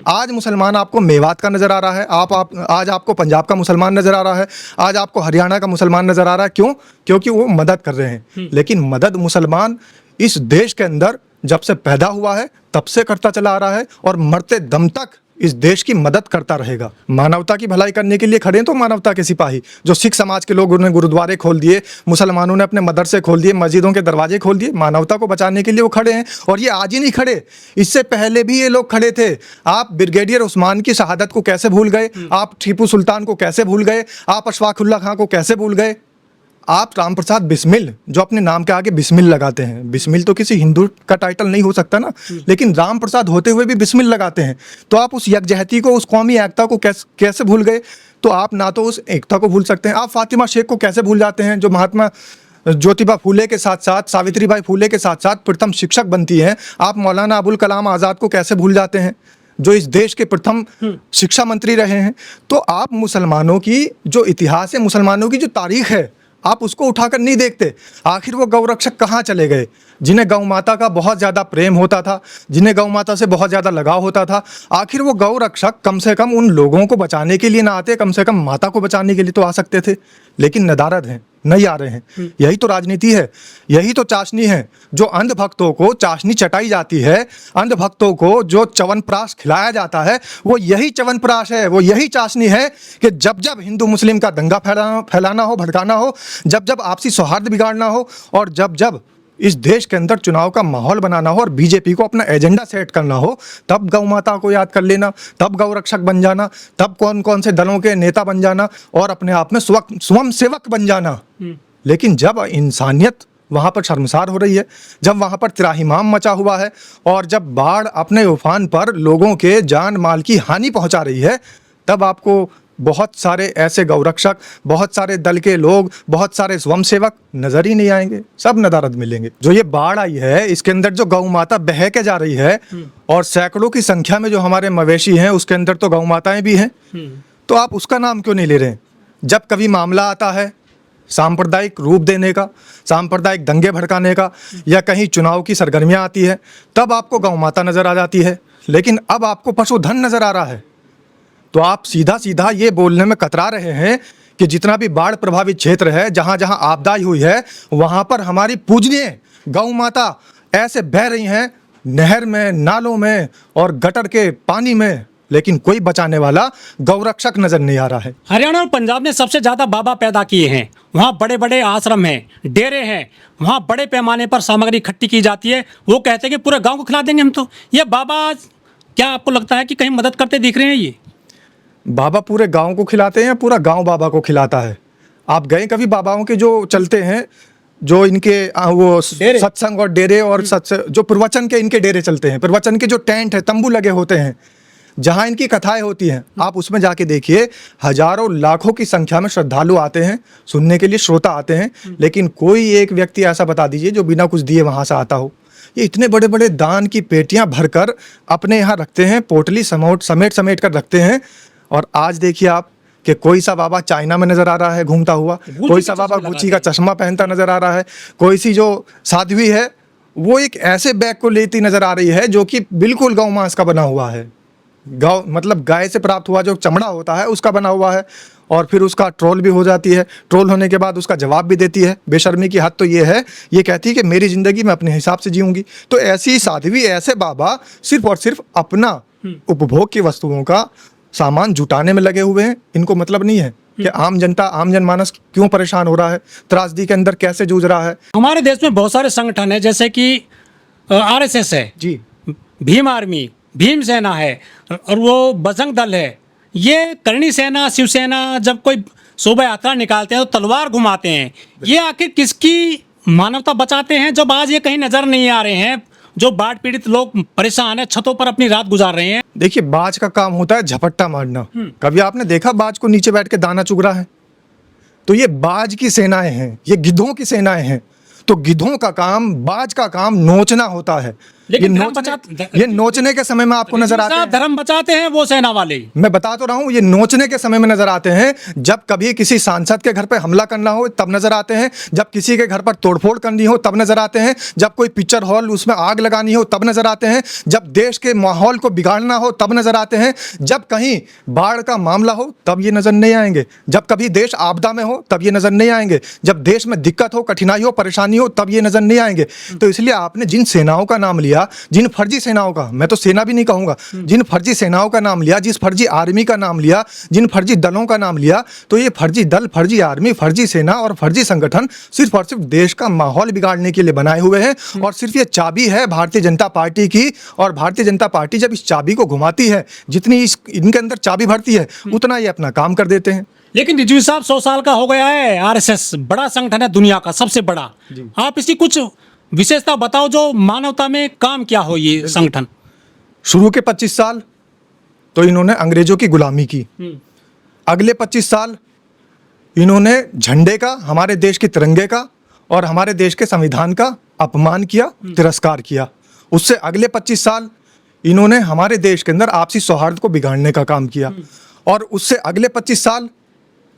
आज मुसलमान आपको मेवात का नज़र आ रहा है, आज आपको पंजाब का मुसलमान नज़र आ रहा है, आज आपको हरियाणा का मुसलमान नज़र आ रहा है। क्यों? क्योंकि वो मदद कर रहे हैं। लेकिन मदद मुसलमान इस देश के अंदर जब से पैदा हुआ है तब से करता चला आ रहा है और मरते दम तक इस देश की मदद करता रहेगा। मानवता की भलाई करने के लिए खड़े हैं तो मानवता के सिपाही। जो सिख समाज के लोग, उन्होंने गुरुद्वारे खोल दिए, मुसलमानों ने अपने मदरसे खोल दिए, मस्जिदों के दरवाजे खोल दिए, मानवता को बचाने के लिए वो खड़े हैं। और ये आज ही नहीं खड़े, इससे पहले भी ये लोग खड़े थे। आप ब्रिगेडियर उस्मान की शहादत को कैसे भूल गए? आप टीपू सुल्तान को कैसे भूल गए? आप अशफाकुल्ला खां को कैसे भूल गए? आप राम प्रसाद बिस्मिल, जो अपने नाम के आगे बिस्मिल लगाते हैं, बिस्मिल तो किसी हिंदू का टाइटल नहीं हो सकता ना, लेकिन राम प्रसाद होते हुए भी बिस्मिल लगाते हैं। तो आप उस यकजहती को, उस कौमी एकता को कैसे भूल गए? तो आप ना तो उस एकता को भूल सकते हैं, आप फातिमा शेख को कैसे भूल जाते हैं, जो महात्मा ज्योतिबा फूले के साथ साथ, सावित्रीबाई फूले के साथ साथ प्रथम शिक्षक बनती हैं। आप मौलाना अबुल कलाम आज़ाद को कैसे भूल जाते हैं, जो इस देश के प्रथम शिक्षा मंत्री रहे हैं। तो आप मुसलमानों की जो इतिहास है, मुसलमानों की जो तारीख है, आप उसको उठाकर नहीं देखते। आखिर वो गौरक्षक कहाँ चले गए, जिन्हें गौ माता का बहुत ज़्यादा प्रेम होता था, जिन्हें गौ माता से बहुत ज़्यादा लगाव होता था? आखिर वो गौरक्षक कम से कम उन लोगों को बचाने के लिए ना आते, कम से कम माता को बचाने के लिए तो आ सकते थे। लेकिन नदारद हैं, नहीं आ रहे हैं। यही तो राजनीति है, यही तो चाशनी है। जो अंधभक्तों को चाशनी चटाई जाती है, अंधभक्तों को जो च्यवनप्राश खिलाया जाता है, वो यही च्यवनप्राश है, वो यही चाशनी है कि जब जब हिंदू मुस्लिम का दंगा फैलाना हो, भड़काना हो, जब जब आपसी सौहार्द बिगाड़ना हो, और जब जब इस देश के अंदर चुनाव का माहौल बनाना हो और बीजेपी को अपना एजेंडा सेट करना हो, तब गौ माता को याद कर लेना, तब गौरक्षक बन जाना, तब कौन कौन से दलों के नेता बन जाना और अपने आप में स्वयं सेवक बन जाना। लेकिन जब इंसानियत वहाँ पर शर्मसार हो रही है, जब वहाँ पर त्राहिमाम मचा हुआ है, और जब बाढ़ अपने उफान पर लोगों के जान माल की हानि पहुँचा रही है, तब आपको बहुत सारे ऐसे गौरक्षक, बहुत सारे दल के लोग, बहुत सारे स्वयंसेवक नजर ही नहीं आएंगे। सब नदारद मिलेंगे। जो ये बाढ़ आई है, इसके अंदर जो गौ माता बह के जा रही है, और सैकड़ों की संख्या में जो हमारे मवेशी हैं, उसके अंदर तो गौ माताएं भी हैं। तो आप उसका नाम क्यों नहीं ले रहे हैं? जब कभी मामला आता है सांप्रदायिक रूप देने का, सांप्रदायिक दंगे भड़काने का, या कहीं चुनाव की सरगर्मियां आती है, तब आपको गौ माता नजर आ जाती है। लेकिन अब आपको पशुधन नजर आ रहा है। तो आप सीधा सीधा ये बोलने में कतरा रहे हैं कि जितना भी बाढ़ प्रभावित क्षेत्र है, जहाँ जहाँ आपदाई हुई है, वहाँ पर हमारी पूजनीय गौ माता ऐसे बह रही हैं नहर में, नालों में और गटर के पानी में, लेकिन कोई बचाने वाला गौरक्षक नजर नहीं आ रहा है। हरियाणा और पंजाब ने सबसे ज़्यादा बाबा पैदा किए हैं। वहाँ बड़े बड़े आश्रम हैं, डेरे हैं, वहाँ बड़े पैमाने पर सामग्री इकट्ठी की जाती है। वो कहते हैं कि पूरे गाँव को खिला देंगे हम। तो ये बाबा, क्या आपको लगता है कि कहीं मदद करते दिख रहे हैं? ये बाबा पूरे गांव को खिलाते हैं या पूरा गांव बाबा को खिलाता है? आप गए कभी बाबाओं के जो चलते हैं, जो इनके वो सत्संग और डेरे और जो प्रवचन के इनके डेरे चलते हैं, प्रवचन के जो टेंट है, तंबू लगे होते हैं, जहां इनकी कथाएं होती हैं, आप उसमें जाके देखिए, हजारों लाखों की संख्या में श्रद्धालु आते हैं सुनने के लिए, श्रोता आते हैं। लेकिन कोई एक व्यक्ति ऐसा बता दीजिए जो बिना कुछ दिए वहां से आता हो। ये इतने बड़े बड़े दान की पेटियां भरकर अपने यहाँ रखते हैं, पोटली समेट कर रखते हैं। और आज देखिए आप कि कोई सा बाबा चाइना में नजर आ रहा है घूमता हुआ, कोई सा बाबा गुच्ची का चश्मा पहनता नजर आ रहा है, कोई सी जो साध्वी है वो एक ऐसे बैग को लेती नजर आ रही है जो कि बिल्कुल गौ मांस का बना हुआ है। गौ मतलब गाय से प्राप्त हुआ जो चमड़ा होता है उसका बना हुआ है, और फिर उसका ट्रोल भी हो जाती है। ट्रोल होने के बाद उसका जवाब भी देती है। बेशर्मी की हद तो ये है, ये कहती है कि मेरी ज़िंदगी मैं अपने हिसाब से जीऊँगी। तो ऐसी साध्वी, ऐसे बाबा सिर्फ और सिर्फ अपना उपभोग की वस्तुओं का सामान जुटाने में लगे हुए हैं। इनको मतलब नहीं है कि आम जनता, आम जनमानस क्यों परेशान हो रहा है, त्रासदी के अंदर कैसे जूझ रहा है। हमारे देश में बहुत सारे संगठन है, जैसे कि RSS है जी, भीम आर्मी, भीम सेना है, और वो बजरंग दल है। ये करणी सेना, शिवसेना जब कोई शोभा यात्रा निकालते हैं तो तलवार घुमाते हैं। ये आखिर किसकी मानवता बचाते हैं जब आज ये कहीं नजर नहीं आ रहे हैं? जो बाढ़ पीड़ित लोग परेशान हैं, छतों पर अपनी रात गुजार रहे हैं। देखिए, बाज का काम होता है झपट्टा मारना। कभी आपने देखा बाज को नीचे बैठ के दाना चुग रहा है? तो ये बाज की सेनाएं हैं, ये गिद्धों की सेनाएं हैं। तो गिद्धों का काम, बाज का काम नोचना होता है। लेकिन धर्म ये नोचने के समय में आपको नजर आते हैं। धर्म बचाते हैं वो सेना वाले। मैं बता तो रहा हूं, ये नोचने के समय में नजर आते हैं। जब कभी किसी सांसद के घर पे हमला करना हो तब नजर आते हैं, जब किसी के घर पर तोड़फोड़ करनी हो तब नजर आते हैं, जब कोई पिक्चर हॉल उसमें आग लगानी हो तब नजर आते हैं, जब देश के माहौल को बिगाड़ना हो तब नजर आते हैं, जब कहीं बाढ़ का मामला हो तब ये नजर नहीं आएंगे, जब कभी देश आपदा में हो तब ये नजर नहीं आएंगे, जब देश में दिक्कत हो, कठिनाई हो, परेशानी हो तब ये नजर नहीं आएंगे। तो इसलिए आपने जिन सेनाओं का नाम लिया, जिन फर्जी सेनाओं का, मैं तो सेना भी नहीं कहूंगा, जिन फर्जी सेनाओं का नाम लिया, जिस फर्जी आर्मी का नाम लिया, जिन फर्जी दलों का नाम लिया, तो ये फर्जी दल, फर्जी आर्मी, फर्जी सेना और फर्जी संगठन सिर्फ और सिर्फ देश का माहौल बिगाड़ने के लिए बनाए हुए हैं। और सिर्फ ये चाबी है भारतीय जनता पार्टी की, और भारतीय जनता पार्टी जब इस चाबी को घुमाती है, जितनी इनके अंदर चाबी भरती है, उतना ये अपना काम कर देते हैं। लेकिन रिजवी साहब 100 साल का हो गया है, आरएसएस बड़ा संगठन है दुनिया का सबसे बड़ा। आप इसकी कुछ विशेषता बताओ जो मानवता में काम क्या हो ये संगठन। शुरू के 25 साल तो इन्होंने अंग्रेजों की गुलामी की, अगले 25 साल इन्होंने झंडे का, हमारे देश के तिरंगे का और हमारे देश के संविधान का अपमान किया, तिरस्कार किया। उससे अगले 25 साल इन्होंने हमारे देश के अंदर आपसी सौहार्द को बिगाड़ने का काम किया, और उससे अगले 25 साल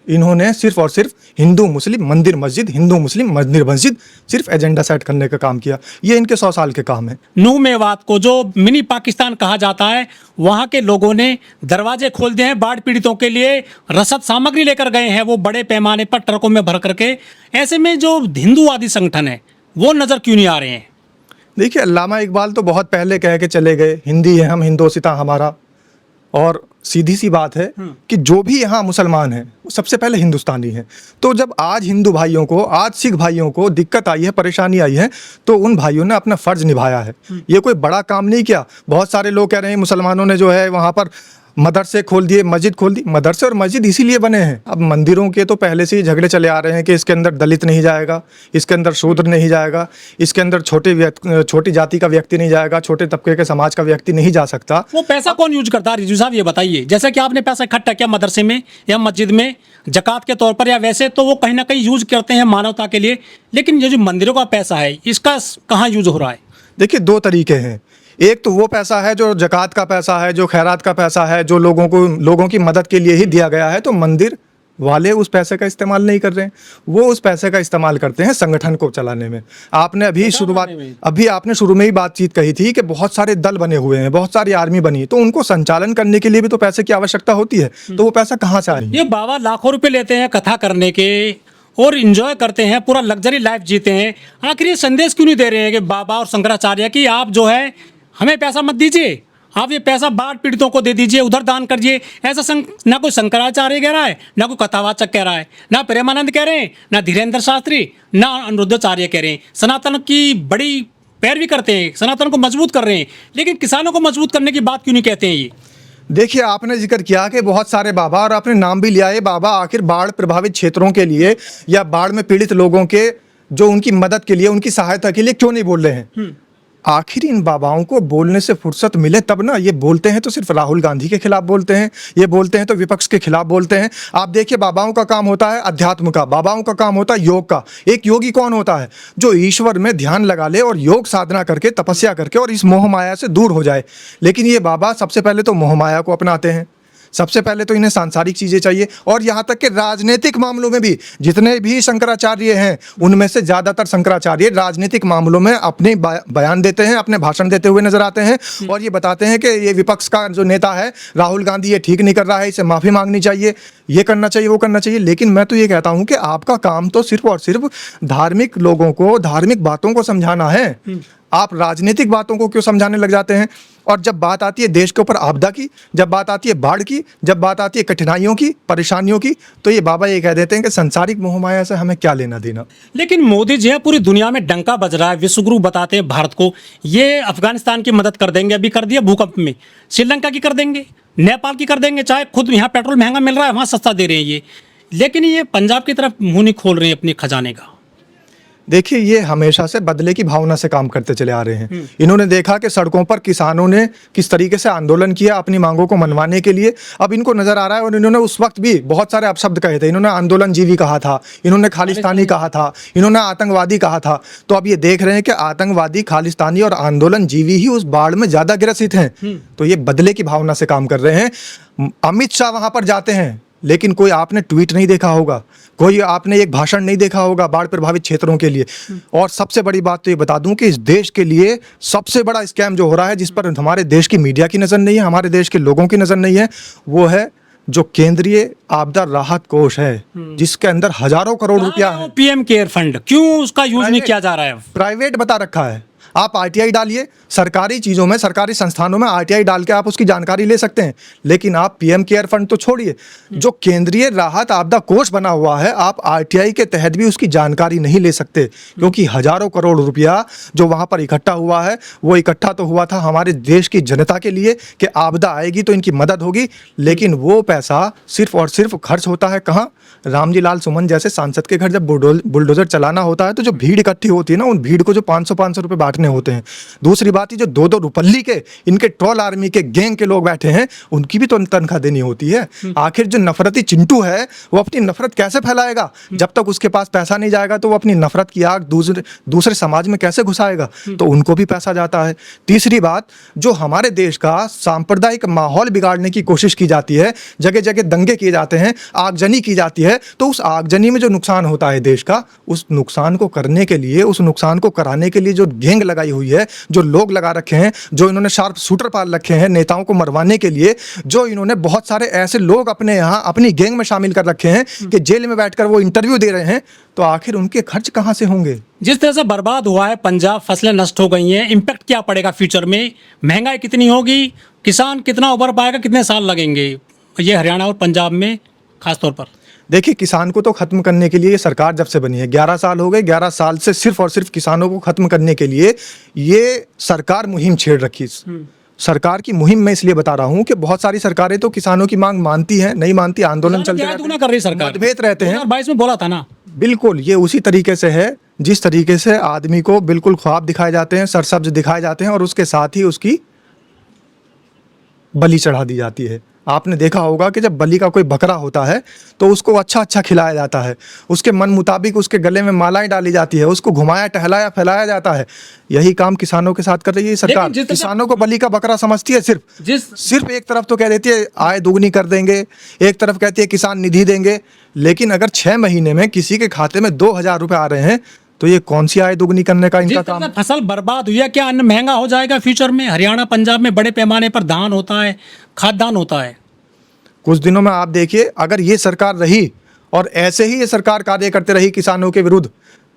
इन्होंने सिर्फ और सिर्फ हिंदू मुस्लिम मंदिर मस्जिद, हिंदू मुस्लिम मंदिर मस्जिद, सिर्फ एजेंडा सेट करने का काम किया। ये इनके 100 साल के काम है। नूह मेवात को जो मिनी पाकिस्तान कहा जाता है, वहाँ के लोगों ने दरवाजे खोल दिए हैं बाढ़ पीड़ितों के लिए, रसद सामग्री लेकर गए हैं वो बड़े पैमाने पर ट्रकों में भर करके। ऐसे में जो हिंदूवादी संगठन है वो नज़र क्यों नहीं आ रहे हैं? देखिए, अल्लामा इकबाल तो बहुत पहले कह के चले गए, हिंदी है हम, हिंदोसिता हमारा। और सीधी सी बात है कि जो भी यहाँ मुसलमान हैं वो सबसे पहले हिंदुस्तानी हैं। तो जब आज हिंदू भाइयों को, आज सिख भाइयों को दिक्कत आई है, परेशानी आई है, तो उन भाइयों ने अपना फ़र्ज़ निभाया है। ये कोई बड़ा काम नहीं किया। बहुत सारे लोग कह रहे हैं मुसलमानों ने जो है वहाँ पर मदरसे खोल दिए, मस्जिद खोल दी। मदरसे और मस्जिद इसीलिए बने हैं। अब मंदिरों के तो पहले से ही झगड़े चले आ रहे हैं कि इसके अंदर दलित नहीं जाएगा, इसके अंदर शूद्र नहीं जाएगा, इसके अंदर छोटी जाति का व्यक्ति नहीं जाएगा, छोटे तबके के समाज का व्यक्ति नहीं जा सकता। वो पैसा कौन यूज करता है रिजवी साहब, ये बताइए। जैसे कि आपने पैसा इकट्ठा किया मदरसे में या मस्जिद में जकात के तौर पर या वैसे, तो वो कहीं ना कहीं यूज करते हैं मानवता के लिए, लेकिन ये जो मंदिरों का पैसा है इसका कहाँ यूज हो रहा है? देखिए, 2 तरीके हैं। एक तो वो पैसा है जो जकात का पैसा है, जो खैरात का पैसा है, जो लोगों की मदद के लिए ही दिया गया है। तो मंदिर वाले उस पैसे का इस्तेमाल नहीं कर रहे हैं, वो उस पैसे का इस्तेमाल करते हैं संगठन को चलाने में। आपने अभी आपने शुरू में ही बातचीत कही थी कि बहुत सारे दल बने हुए हैं, बहुत सारी आर्मी बनी है, तो उनको संचालन करने के लिए भी तो पैसे की आवश्यकता होती है। तो वो पैसा कहाँ से आ रही है? ये बाबा लाखों रुपए लेते हैं कथा करने के और इंजॉय करते हैं, पूरा लग्जरी लाइफ जीते हैं। आखिर ये संदेश क्यों नहीं दे रहे हैं कि बाबा और शंकराचार्य कि आप जो है हमें पैसा मत दीजिए, आप ये पैसा बाढ़ पीड़ितों को दे दीजिए, उधर दान करिए। ऐसा ना कोई शंकराचार्य कह रहा है, ना कोई कथावाचक कह रहा है, ना प्रेमानंद कह रहे हैं, ना धीरेन्द्र शास्त्री, ना अनिरुद्धाचार्य कह रहे हैं। सनातन की बड़ी पैरवी करते हैं, सनातन को मजबूत कर रहे हैं, लेकिन किसानों को मजबूत करने की बात क्यों नहीं कहते हैं ये? देखिए, आपने जिक्र किया कि बहुत सारे बाबा, और आपने नाम भी लिया है बाबा, आखिर बाढ़ प्रभावित क्षेत्रों के लिए या बाढ़ में पीड़ित लोगों के जो उनकी मदद के लिए, उनकी सहायता के लिए क्यों नहीं बोल रहे हैं? आखिर इन बाबाओं को बोलने से फुर्सत मिले तब ना। ये बोलते हैं तो सिर्फ राहुल गांधी के खिलाफ बोलते हैं, ये बोलते हैं तो विपक्ष के खिलाफ बोलते हैं। आप देखिए, बाबाओं का काम होता है अध्यात्म का, बाबाओं का काम होता है योग का। एक योगी कौन होता है? जो ईश्वर में ध्यान लगा ले और योग साधना करके, तपस्या करके और इस मोह माया से दूर हो जाए। लेकिन ये बाबा सबसे पहले तो मोह माया को अपनाते हैं, सबसे पहले तो इन्हें सांसारिक चीज़ें चाहिए। और यहाँ तक कि राजनीतिक मामलों में भी जितने भी शंकराचार्य हैं, उनमें से ज़्यादातर शंकराचार्य राजनीतिक मामलों में अपने बयान देते हैं, अपने भाषण देते हुए नजर आते हैं और ये बताते हैं कि ये विपक्ष का जो नेता है राहुल गांधी, ये ठीक नहीं कर रहा है, इसे माफ़ी मांगनी चाहिए, ये करना चाहिए, वो करना चाहिए। लेकिन मैं तो ये कहता हूँ कि आपका काम तो सिर्फ और सिर्फ धार्मिक लोगों को धार्मिक बातों को समझाना है। आप राजनीतिक बातों को क्यों समझाने लग जाते हैं? और जब बात आती है देश के ऊपर आपदा की, जब बात आती है बाढ़ की, जब बात आती है कठिनाइयों की, परेशानियों की, तो ये बाबा ये कह देते हैं कि संसारिक मोहमाया से हमें क्या लेना देना। लेकिन मोदी जी है, पूरी दुनिया में डंका बज रहा है, विश्वगुरु बताते हैं भारत को। ये अफगानिस्तान की मदद कर देंगे, अभी कर दिया भूकंप में, श्रीलंका की कर देंगे, नेपाल की कर देंगे, चाहे खुद यहाँ पेट्रोल महंगा मिल रहा है वहाँ सस्ता दे रहे हैं ये। लेकिन ये पंजाब की तरफ मुँह नहीं खोल रहे हैं अपने खजाने का। देखिए, ये हमेशा से बदले की भावना से काम करते चले आ रहे हैं। इन्होंने देखा कि सड़कों पर किसानों ने किस तरीके से आंदोलन किया अपनी मांगों को मनवाने के लिए। अब इनको नजर आ रहा है, और इन्होंने उस वक्त भी बहुत सारे अपशब्द कहे थे। इन्होंने आंदोलनजीवी कहा था, इन्होंने खालिस्तानी कहा था, इन्होंने आतंकवादी कहा था। तो अब ये देख रहे हैं कि आतंकवादी, खालिस्तानी और आंदोलनजीवी ही उस बाढ़ में ज्यादा ग्रसित हैं। तो ये बदले की भावना से काम कर रहे हैं। अमित शाह वहां पर जाते हैं, लेकिन कोई आपने ट्वीट नहीं देखा होगा, कोई आपने एक भाषण नहीं देखा होगा बाढ़ प्रभावित क्षेत्रों के लिए। और सबसे बड़ी बात तो ये बता दूं कि इस देश के लिए सबसे बड़ा स्कैम जो हो रहा है, जिस पर हमारे देश की मीडिया की नज़र नहीं है, हमारे देश के लोगों की नज़र नहीं है, वो है जो केंद्रीय आपदा राहत कोष है, जिसके अंदर हजारों करोड़ रुपया है। पीएम केयर फंड क्यों उसका यूज नहीं किया जा रहा है? प्राइवेट बता रखा है। आप आरटीआई डालिए, सरकारी चीज़ों में, सरकारी संस्थानों में आरटीआई डाल के आप उसकी जानकारी ले सकते हैं। लेकिन आप पीएम केयर फंड तो छोड़िए, जो केंद्रीय राहत आपदा कोष बना हुआ है, आप आरटीआई के तहत भी उसकी जानकारी नहीं ले सकते, क्योंकि हजारों करोड़ रुपया जो वहाँ पर इकट्ठा हुआ है, वो इकट्ठा तो हुआ था हमारे देश की जनता के लिए कि आपदा आएगी तो इनकी मदद होगी। लेकिन वो पैसा सिर्फ और सिर्फ खर्च होता है कहाँ? रामजी लाल सुमन जैसे सांसद के घर जब बुलडोजर चलाना होता है, तो जो भीड़ इकट्ठी होती है ना, उन भीड़ को जो 500-500 रुपये बांटने होते हैं। दूसरी बात, ये जो 2-2 रुपल्ली के इनके ट्रोल आर्मी के गैंग के लोग बैठे हैं, उनकी भी तो तनख्वाह देनी होती है। आखिर जो नफरती चिंटू है, वो अपनी नफरत कैसे फैलाएगा? जब तक उसके पास पैसा नहीं जाएगा, तो वो अपनी नफरत की आग दूसरे समाज में कैसे घुसाएगा? तो उनको भी पैसा जाता है। तीसरी बात, जो हमारे देश का सांप्रदायिक माहौल बिगाड़ने की कोशिश की जाती है, जगह जगह दंगे किए जाते हैं, आगजनी की जाती है, तो उस आगजनी में जो नुकसान होता है देश का, उस नुकसान को करने के लिए, उस नुकसान को कराने के लिए जो गैंग लगाई हुई है, जो लोग लगा रखे हैं, जो इन्होंने शार्प शूटर पाल रखे हैं नेताओं को मरवाने के लिए, जो इन्होंने बहुत सारे ऐसे लोग अपने यहाँ अपनी गैंग में शामिल कर रखे हैं कि जेल में बैठकर वो इंटरव्यू दे रहे हैं, तो आखिर उनके खर्च कहाँ से होंगे? जिस तरह से बर्बाद हुआ है पंजाब, फसलें नष्ट हो गई हैं, इम्पैक्ट क्या पड़ेगा फ्यूचर में? महंगाई कितनी होगी? किसान कितना उबर पाएगा? कितने साल लगेंगे ये हरियाणा और पंजाब में खासतौर पर? देखिए, किसान को तो खत्म करने के लिए ये सरकार जब से बनी है, 11 साल हो गए, 11 साल से सिर्फ और सिर्फ किसानों को खत्म करने के लिए ये सरकार मुहिम छेड़ रखी। सरकार की मुहिम मैं इसलिए बता रहा हूँ कि बहुत सारी सरकारें तो किसानों की मांग मानती हैं, नहीं मानती, आंदोलन चलते रहते हैं, कर रही सरकार, मतभेद रहते हैं। 2022 में बोला था ना। बिल्कुल, ये उसी तरीके से है जिस तरीके से आदमी को बिल्कुल ख्वाब दिखाए जाते हैं, सरसब्ज दिखाए जाते हैं, और उसके साथ ही उसकी बलि चढ़ा दी जाती है। आपने देखा होगा कि जब बलि का कोई बकरा होता है, तो उसको अच्छा अच्छा खिलाया जाता है, उसके मन मुताबिक उसके गले में मालाएं डाली जाती है, उसको घुमाया टहलाया फैलाया जाता है। यही काम किसानों के साथ कर रही है सरकार। किसानों को बलि का बकरा समझती है। सिर्फ एक तरफ तो कह देती है आय दोगुनी कर देंगे, एक तरफ कहती है किसान निधि देंगे, लेकिन अगर 6 महीने में किसी के खाते में 2000 रुपये आ रहे हैं, तो ये कौन सी आय दोगुनी करने का इनका काम? फसल बर्बाद हुई है, क्या अन्न महंगा हो जाएगा फ्यूचर में? हरियाणा पंजाब में बड़े पैमाने पर धान होता है, खाद्यान्न होता है। कुछ दिनों में आप देखिए, अगर ये सरकार रही और ऐसे ही ये सरकार कार्य करते रही किसानों के विरुद्ध,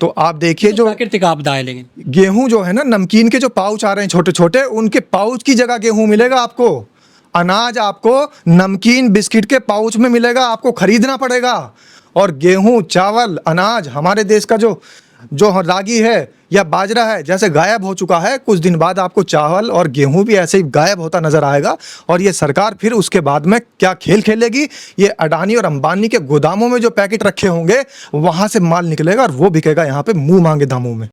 तो आप देखिए जो प्राकृतिक आपदा है। लेकिन गेहूं जो है ना, नमकीन के जो पाउच आ रहे हैं छोटे छोटे, उनके पाउच की जगह गेहूं मिलेगा आपको। अनाज आपको नमकीन बिस्किट के पाउच में मिलेगा, आपको खरीदना पड़ेगा। और गेहूं, चावल, अनाज, हमारे देश का जो रागी है या बाजरा है, जैसे गायब हो चुका है, कुछ दिन बाद आपको चावल और गेहूं भी ऐसे ही गायब होता नजर आएगा। और ये सरकार फिर उसके बाद में क्या खेल खेलेगी? ये अडानी और अंबानी के गोदामों में जो पैकेट रखे होंगे, वहां से माल निकलेगा और वो बिकेगा यहाँ पे मुंह मांगे दामों में।